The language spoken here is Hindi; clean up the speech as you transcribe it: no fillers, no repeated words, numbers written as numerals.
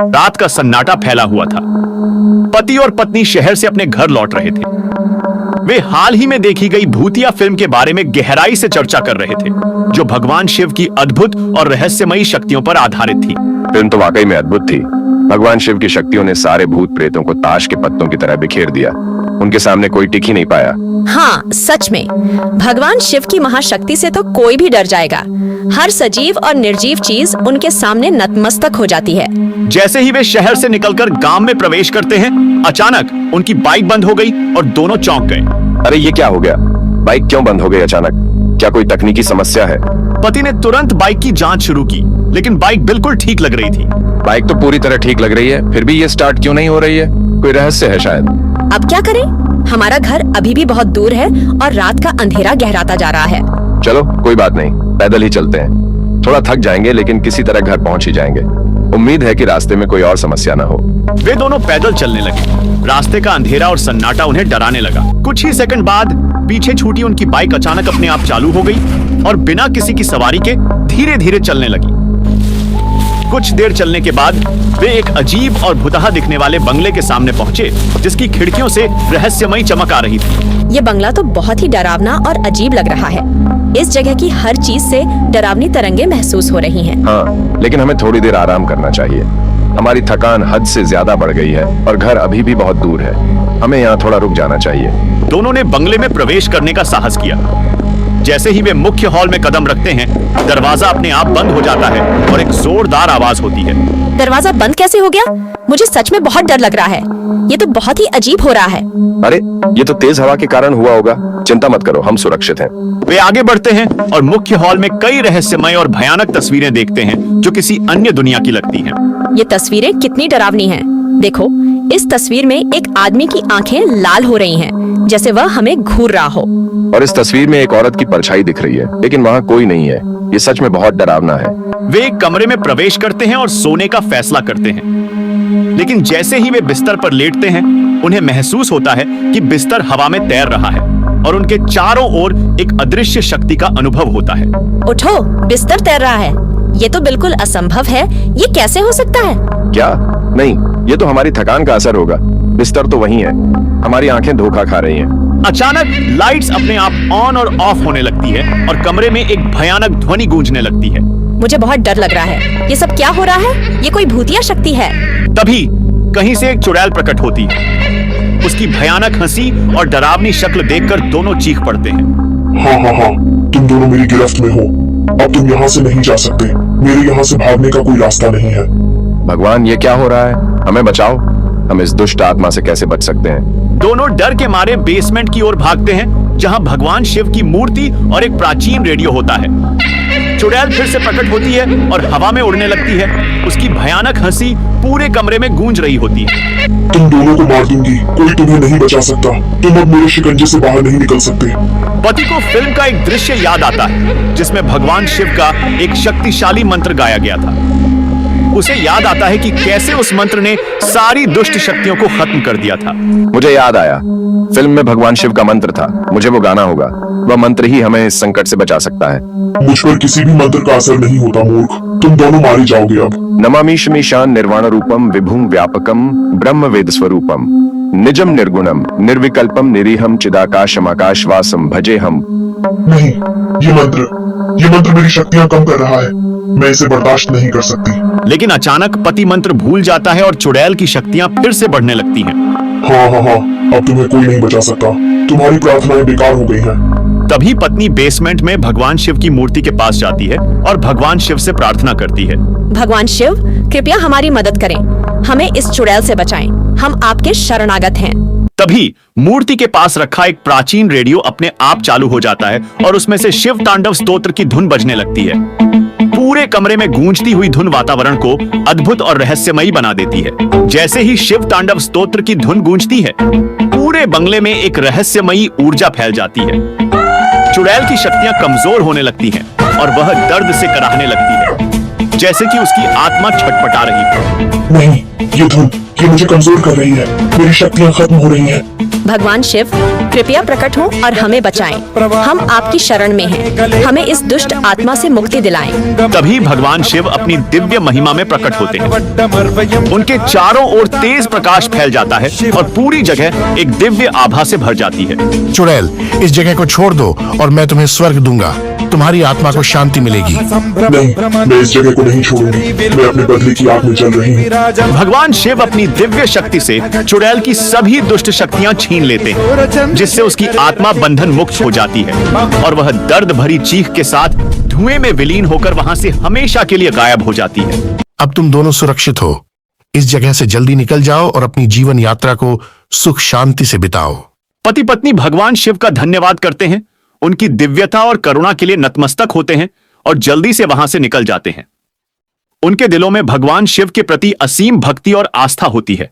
रात का सन्नाटा फैला हुआ था। पति और पत्नी शहर से अपने घर लौट रहे थे। वे हाल ही में देखी गई भूतिया फिल्म के बारे में गहराई से चर्चा कर रहे थे, जो भगवान शिव की अद्भुत और रहस्यमयी शक्तियों पर आधारित थी। फिल्म तो वाकई में अद्भुत थी। भगवान शिव की शक्तियों ने सारे भूत प्रेतों को ताश के पत्तों की तरह बिखेर दिया। उनके सामने कोई टिक ही नहीं पाया। हाँ, सच में भगवान शिव की महाशक्ति से तो कोई भी डर जाएगा। हर सजीव और निर्जीव चीज उनके सामने नतमस्तक हो जाती है। जैसे ही वे शहर से निकलकर गांव में प्रवेश करते हैं, अचानक उनकी बाइक बंद हो गई और दोनों चौंक गए। अरे ये क्या हो गया? बाइक क्यों बंद हो गई अचानक? क्या कोई तकनीकी समस्या है? पति ने तुरंत बाइक की जांच शुरू की, लेकिन बाइक बिल्कुल ठीक लग रही थी। बाइक तो पूरी तरह ठीक लग रही है, फिर भी ये स्टार्ट क्यों नहीं हो रही है? कोई रहस्य है शायद। अब क्या करें? हमारा घर अभी भी बहुत दूर है और रात का अंधेरा गहराता जा रहा है। चलो कोई बात नहीं, पैदल ही चलते हैं। थोड़ा थक जाएंगे लेकिन किसी तरह घर पहुंच ही जाएंगे। उम्मीद है कि रास्ते में कोई और समस्या न हो। वे दोनों पैदल चलने लगे। रास्ते का अंधेरा और सन्नाटा उन्हें डराने लगा। कुछ ही सेकंड बाद पीछे छूटी उनकी बाइक अचानक अपने आप चालू हो गई और बिना किसी की सवारी के धीरे धीरे चलने लगी। कुछ देर चलने के बाद वे एक अजीब और भुतहा दिखने वाले बंगले के सामने पहुंचे, जिसकी खिड़कियों से रहस्यमयी चमक आ रही थी। ये बंगला तो बहुत ही डरावना और अजीब लग रहा है। इस जगह की हर चीज से डरावनी तरंगे महसूस हो रही हैं। हाँ, लेकिन हमें थोड़ी देर आराम करना चाहिए। हमारी थकान हद से ज्यादा बढ़ गई है और घर अभी भी बहुत दूर है। हमें यहाँ थोड़ा रुक जाना चाहिए। दोनों ने बंगले में प्रवेश करने का साहस किया। जैसे ही वे मुख्य हॉल में कदम रखते हैं, दरवाजा अपने आप बंद हो जाता है और एक जोरदार आवाज होती है। दरवाजा बंद कैसे हो गया? मुझे सच में बहुत डर लग रहा है। ये तो बहुत ही अजीब हो रहा है। अरे ये तो तेज हवा के कारण हुआ होगा। चिंता मत करो, हम सुरक्षित हैं। वे आगे बढ़ते हैं और मुख्य हॉल में कई रहस्यमय और भयानक तस्वीरें देखते हैं, जो किसी अन्य दुनिया की लगती हैं। ये तस्वीरें कितनी डरावनी हैं। देखो, इस तस्वीर में एक आदमी की आंखें लाल हो रही हैं, जैसे वह हमें घूर रहा हो। और इस तस्वीर में एक औरत की परछाई दिख रही है, लेकिन वहाँ कोई नहीं है। ये सच में बहुत डरावना है। वे एक कमरे में प्रवेश करते हैं और सोने का फैसला करते हैं, लेकिन जैसे ही वे बिस्तर पर लेटते हैं, उन्हें महसूस होता है कि बिस्तर हवा में तैर रहा है और उनके चारों ओर एक अदृश्य शक्ति का अनुभव होता है। उठो, बिस्तर तैर रहा है। ये तो बिल्कुल असंभव है। ये कैसे हो सकता है? क्या? नहीं, ये तो हमारी थकान का असर होगा। बिस्तर तो वही है, हमारी आंखें धोखा खा रही हैं। अचानक लाइट्स अपने आप ऑन और ऑफ होने लगती है और कमरे में एक भयानक ध्वनि गूंजने लगती है। मुझे बहुत डर लग रहा है। ये सब क्या हो रहा है? ये कोई भूतिया शक्ति है। तभी कहीं से एक चुड़ैल प्रकट होती है। उसकी भयानक हंसी और डरावनी शक्ल देखकर दोनों चीख पड़ते हैं। हाँ हाँ हाँ, तुम दोनों मेरी गिरफ्त में हो। अब तुम यहाँ से नहीं जा सकते। मेरे यहाँ से भागने का कोई रास्ता नहीं है। भगवान, ये क्या हो रहा है? हमें बचाओ। हम इस दुष्ट आत्मा से कैसे बच सकते हैं? दोनों डर के मारे बेसमेंट की ओर भागते हैं, जहां भगवान शिव की मूर्ति और एक प्राचीन रेडियो होता है। चुड़ैल फिर से प्रकट होती है और हवा में उड़ने लगती है। उसकी भयानक हंसी पूरे कमरे में गूंज रही होती है। तुम दोनों को मार दूंगी, कोई तुम्हें नहीं बचा सकता। तुम अब मेरे शिकंजे से बाहर नहीं निकल सकते। पति को फिल्म का एक दृश्य याद आता है, जिसमें भगवान शिव का एक शक्तिशाली मंत्र गाया गया था। उसे याद आता है कि कैसे उस मंत्र ने सारी दुष्ट शक्तियों को खत्म कर दिया था। मुझे याद आया, फिल्म में भगवान शिव का मंत्र था। मुझे वो गाना होगा। वह मंत्र ही हमें इस संकट से बचा सकता है। मुझ पर किसी भी मंत्र का असर नहीं होता मूर्ख। तुम दोनों मारे जाओगे अब। नमामीशमीशान निर्वाण रूपम विभुं व्यापकम ब्रह्म वेद स्वरूपम निजम निर्गुणम निर्विकल्पम निरीहम चिदाकाशमाकाशवासम भजे हम। नहीं, ये मंत्र मेरी शक्तियाँ कम कर रहा है। मैं इसे बर्दाश्त नहीं कर सकती। लेकिन अचानक पति मंत्र भूल जाता है और चुड़ैल की शक्तियां फिर से बढ़ने लगती हैं। हाँ हाँ हाँ, अब तुम्हें कोई नहीं बचा सकता। तुम्हारी प्रार्थनाएं बेकार हो गई हैं। तभी पत्नी बेसमेंट में भगवान शिव की मूर्ति के पास जाती है और भगवान शिव से प्रार्थना करती है। भगवान शिव, कृपया हमारी मदद करें। हमें इस चुड़ैल से बचाएं। हम आपके शरणागत हैं। तभी मूर्ति के पास रखा एक प्राचीन रेडियो अपने आप चालू हो जाता है और उसमें से शिव तांडव स्तोत्र की धुन बजने लगती है। पूरे कमरे में गूंजती हुई धुन वातावरण को अद्भुत और रहस्यमयी बना देती है। जैसे ही शिव तांडव स्तोत्र की धुन गूंजती है, पूरे बंगले में एक रहस्यमयी ऊर्जा फैल जाती है। चुड़ैल की शक्तियां कमजोर होने लगती हैं और वह दर्द से कराहने लगती है, जैसे कि उसकी आत्मा छटपटा रही है। नहीं, ये धुन मुझे कमजोर कर रही है। मेरी शक्तियाँ खत्म हो रही हैं। भगवान शिव कृपया प्रकट हो और हमें बचाएं। हम आपकी शरण में हैं। हमें इस दुष्ट आत्मा से मुक्ति दिलाएं। तभी भगवान शिव अपनी दिव्य महिमा में प्रकट होते हैं। उनके चारों ओर तेज प्रकाश फैल जाता है और पूरी जगह एक दिव्य आभा से भर जाती है। चुड़ैल, इस जगह को छोड़ दो और मैं तुम्हें स्वर्ग दूंगा। तुम्हारी आत्मा को शांति मिलेगी। नहीं, मैं इस जगह को नहीं छोड़ूंगी। मैं अपने बदले की आग में जल रही हूँ। भगवान शिव अपनी दिव्य शक्ति से चुड़ैल की सभी दुष्ट शक्तियां छीन लेते हैं, जिससे उसकी आत्मा बंधन मुक्त हो जाती है और वह दर्द भरी चीख के साथ धुएं में विलीन होकर वहां से हमेशा के लिए गायब हो जाती है। अब तुम दोनों सुरक्षित हो। इस जगह से जल्दी निकल जाओ और अपनी जीवन यात्रा को सुख शांति से बिताओ। पति पत्नी भगवान शिव का धन्यवाद करते हैं, उनकी दिव्यता और करुणा के लिए नतमस्तक होते हैं और जल्दी से वहां से निकल जाते हैं। उनके दिलों में भगवान शिव के प्रति असीम भक्ति और आस्था होती है।